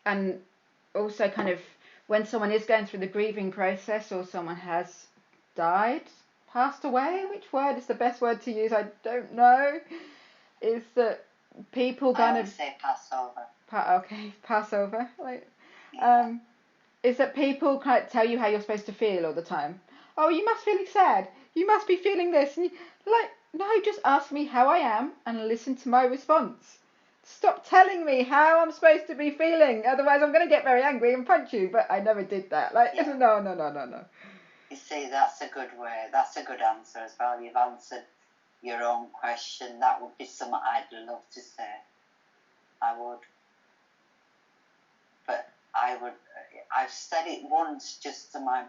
And also kind of when someone is going through the grieving process or someone has died, passed away, which word is the best word to use? I don't know. Is that people kind I would say Passover. Okay, Passover. Is that people kind of tell you how you're supposed to feel all the time? Oh, you must be feeling sad. You must be feeling this. And no, just ask me how I am and listen to my response. Stop telling me how I'm supposed to be feeling. Otherwise, I'm going to get very angry and punch you. But I never did that. No. You see, that's a good way. That's a good answer as well. You've answered your own question. That would be something I'd love to say. I would. But I've said it once just to my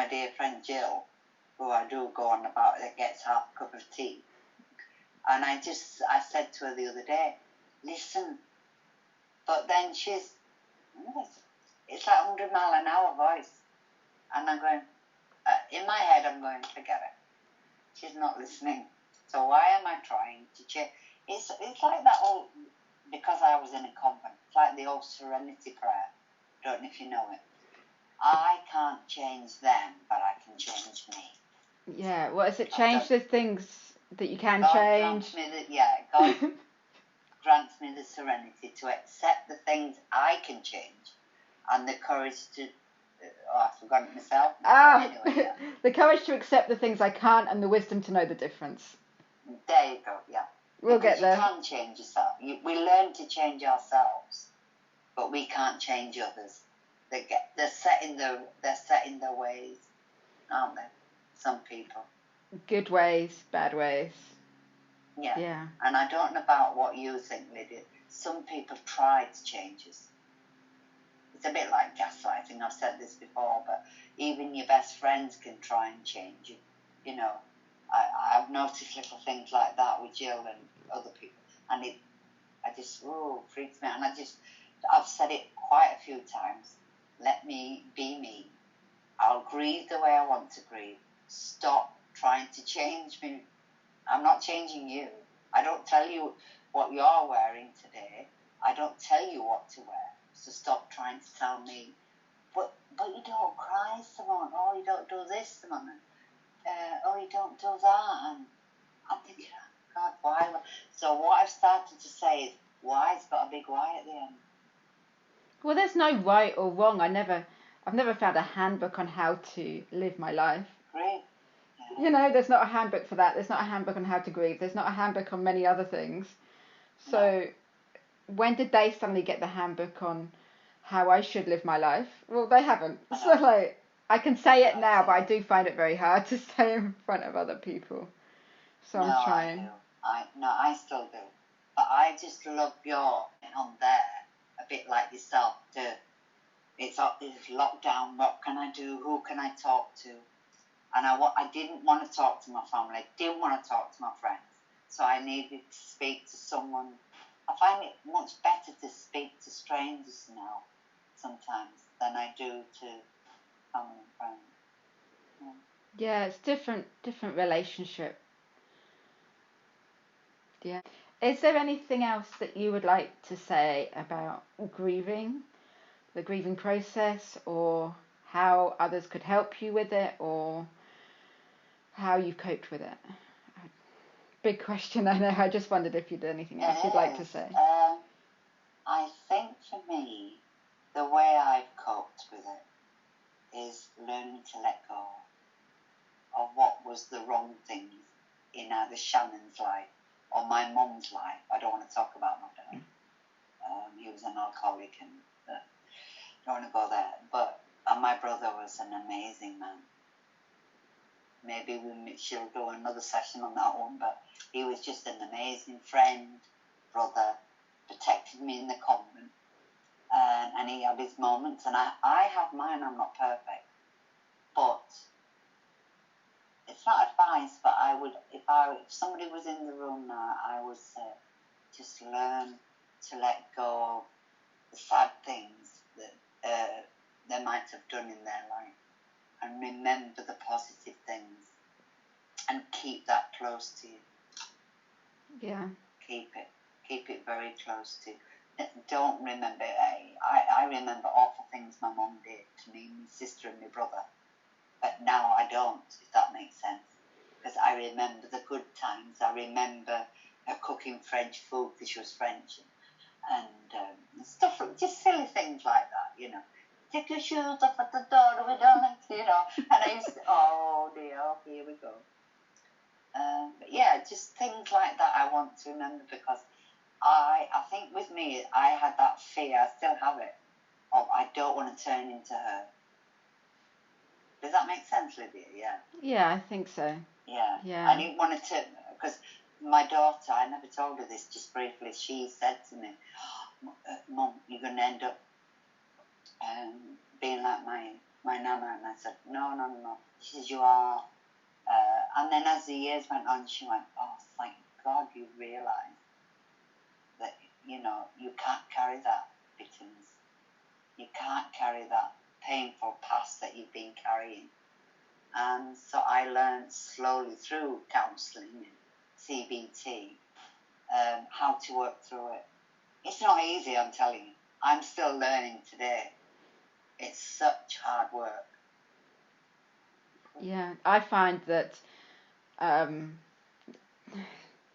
dear friend Jill, who I do go on about, that gets half a cup of tea. And I said to her the other day, listen, but then it's like 100 mile an hour voice. And I'm going, in my head, I'm going, forget it. She's not listening. So why am I trying to change? It's like that old, because I was in a convent, it's like the old serenity prayer. Don't know if you know it. I can't change them, but I can change me. Yeah, well, is it change the things that you can God change? God grants me the serenity to accept the things I can change and the courage to... I've forgotten it myself. Anyway, yeah. The courage to accept the things I can't and the wisdom to know the difference. There you go, yeah. We'll get there. You can't change yourself. We learn to change ourselves, but we can't change others. They're set in their ways, aren't they? Some people. Good ways, bad ways. Yeah. And I don't know about what you think, Lydia. Some people try to change us. It's a bit like gaslighting. I've said this before, but even your best friends can try and change you. You know, I've noticed little things like that with Jill and other people, and it just freaks me out. And I've said it quite a few times. Let me be me. I'll grieve the way I want to grieve. Stop trying to change me. I'm not changing you. I don't tell you what you're wearing today. I don't tell you what to wear. So stop trying to tell me. But you don't cry, Simone. Oh, you don't do this, Simone. Oh, you don't do that. And I'm thinking, oh, God, why? So what I've started to say is, why's got a big Y at the end. Well, there's no right or wrong. I've never found a handbook on how to live my life. Great. Yeah. You know, there's not a handbook for that. There's not a handbook on how to grieve. There's not a handbook on many other things. So when did they suddenly get the handbook on how I should live my life? Well, they haven't. So I can say it now, but I do find it very hard to say in front of other people. So I'm trying. I still do. But I just love your on there, a bit like yourself, it's lockdown, what can I do, who can I talk to? And I didn't want to talk to my family, I didn't want to talk to my friends. So I needed to speak to someone. I find it much better to speak to strangers now, sometimes, than I do to family and friends. Yeah, it's different relationship. Yeah. Is there anything else that you would like to say about grieving, the grieving process, or how others could help you with it, or how you've coped with it? Big question, I know. I just wondered if you'd anything else you'd like to say. I think for me, the way I've coped with it is learning to let go of what was the wrong things in either Shannon's life or my mum's life. I don't want to talk about my dad. He was an alcoholic, and don't want to go there. But my brother was an amazing man. Maybe she'll do another session on that one, but he was just an amazing friend, brother, protected me in the convent, and he had his moments, and I have mine. I'm not perfect, but it's not advice, but I would, if somebody was in the room now, I would say, just learn to let go of the sad things that they might have done in their life, and remember the positive things, and keep that close to you. Yeah. Keep it very close to you. Don't remember, I remember awful things my mum did to me, my sister and my brother. But now I don't, if that makes sense. Because I remember the good times. I remember her cooking French food because she was French. And stuff, just silly things like that, you know. Take your shoes off at the door, we don't like, you know. And I used to, oh dear, here we go. But yeah, just things like that I want to remember, because I think with me, I had that fear, I still have it, of I don't want to turn into her. Does that make sense, Lydia? Yeah. Yeah, I think so. Yeah. I didn't want to, because my daughter, I never told her this, just briefly, she said to me, Mum, you're going to end up being like my nana. And I said, no. She says, you are. And then as the years went on, she went, oh, thank God you realise that, you know, you can't carry that bitterness. You can't carry that painful past that you've been carrying. And so I learned slowly through counselling and CBT how to work through it. It's not easy, I'm telling you. I'm still learning today. It's such hard work. Yeah, I find that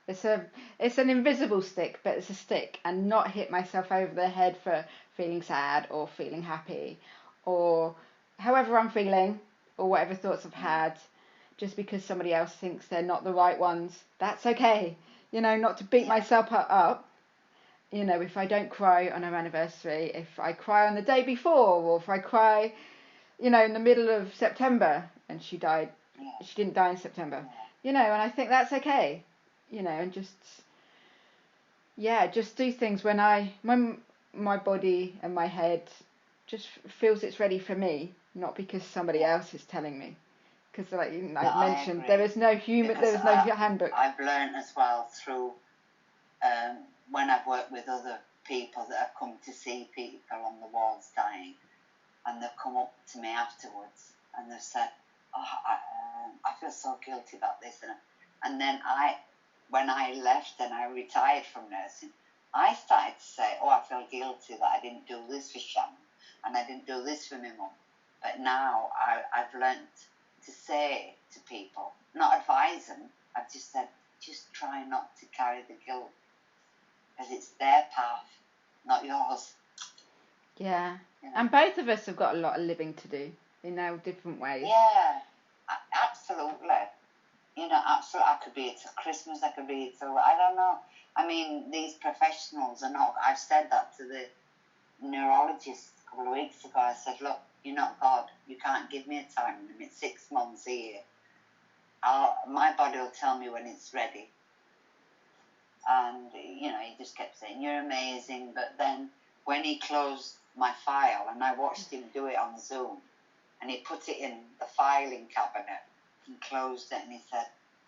it's an invisible stick, but it's a stick, and not hit myself over the head for feeling sad or feeling happy or however I'm feeling or whatever thoughts I've had, just because somebody else thinks they're not the right ones. That's okay. You know, not to beat myself up. You know, if I don't cry on her anniversary, if I cry on the day before, or if I cry, you know, in the middle of September, and she died, she didn't die in September, you know, and I think that's okay, you know, and just do things when my body and my head just feels it's ready for me, not because somebody else is telling me. Because, like I mentioned, there is no handbook. I've learned as well through when I've worked with other people that have come to see people on the wards dying, and they've come up to me afterwards and they've said, oh, I feel so guilty about this. And then when I left and I retired from nursing, I started to say, oh, I feel guilty that I didn't do this for Shannon and I didn't do this for my mum. But now I've learnt to say to people, not advise them, I've just said, just try not to carry the guilt, because it's their path, not yours. Yeah, you know? And both of us have got a lot of living to do in our different ways. Yeah, absolutely. You know, absolutely. I could be it till Christmas, I could be it till, I don't know. I mean, these professionals are not, I've said that to the neurologist a couple of weeks ago. I said, look, you're not God. You can't give me a time limit, 6 months, a year. My body will tell me when it's ready. And, you know, he just kept saying, you're amazing. But then when he closed my file, and I watched him do it on Zoom, and he put it in the filing cabinet and closed it, and he said,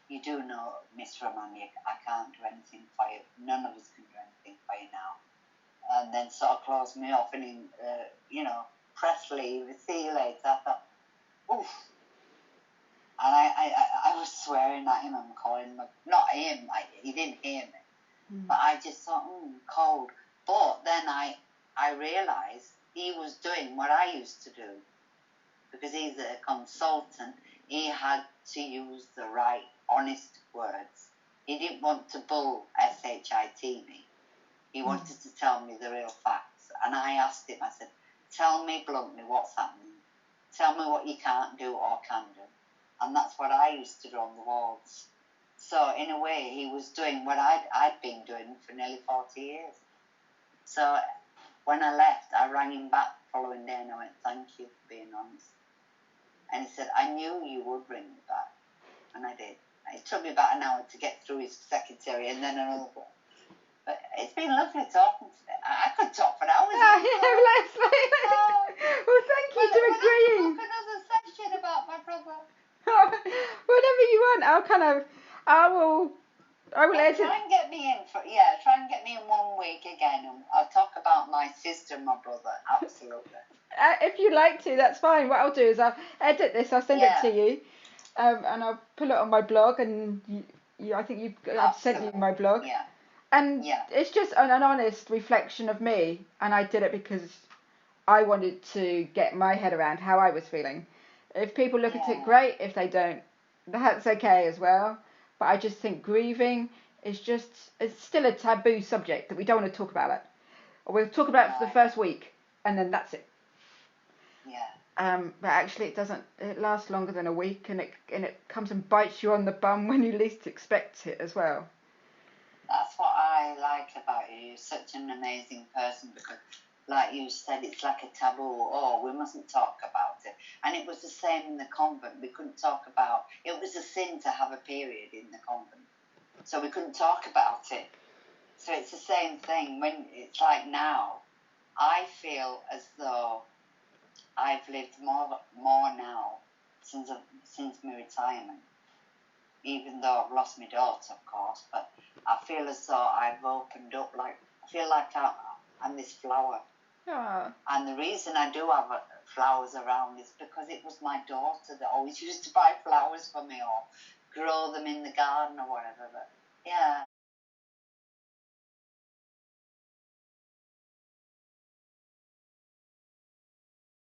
you do know, Miss Romani, I can't do anything for you. None of us can do anything for you now. And then sort of closed me off, and you know, press leave, see you later. I thought, oof. And I was swearing at him and calling him, not him, he didn't hear me. But I just thought, cold. But then I realised he was doing what I used to do. Because he's a consultant, he had to use the right, honest words. He didn't want to bull SHIT me. He wanted to tell me the real facts. And I asked him, I said, tell me bluntly what's happening. Tell me what you can't do or can do. And that's what I used to do on the wards. So in a way, he was doing what I'd been doing for nearly 40 years. So when I left, I rang him back the following day and I went, thank you for being honest. And he said, I knew you would ring me back. And I did. It took me about an hour to get through his secretary and then another one. But it's been lovely talking today. I could talk for hours. Leslie. Well, thank you for agreeing. Book another session about my brother. Whatever you want, I will edit. Try and get me in 1 week again, and I'll talk about my sister and my brother. Absolutely. If you'd like to, that's fine. What I'll do is I'll edit this. I'll send it to you, and I'll put it on my blog. And I think I've sent you my blog. Yeah. And it's just an honest reflection of me, and I did it because I wanted to get my head around how I was feeling. If people look at it, great. If they don't, that's okay as well. But I just think grieving is it's still a taboo subject that we don't want to talk about it. Or we'll talk about it for the first week, and then that's it. But actually it doesn't, it lasts longer than a week, and it comes and bites you on the bum when you least expect it as well. That's what I like about you. You're such an amazing person, because like you said, it's like a taboo. Oh, we mustn't talk about it. And it was the same in the convent. We couldn't talk about it. It was a sin to have a period in the convent, so we couldn't talk about it. So it's the same thing. When it's like now, I feel as though I've lived more now since my retirement, even though I've lost my daughter, of course. But I feel as though I've opened up. Like, I feel like I'm this flower. Aww. And the reason I do have flowers around is because it was my daughter that always used to buy flowers for me or grow them in the garden or whatever. But yeah.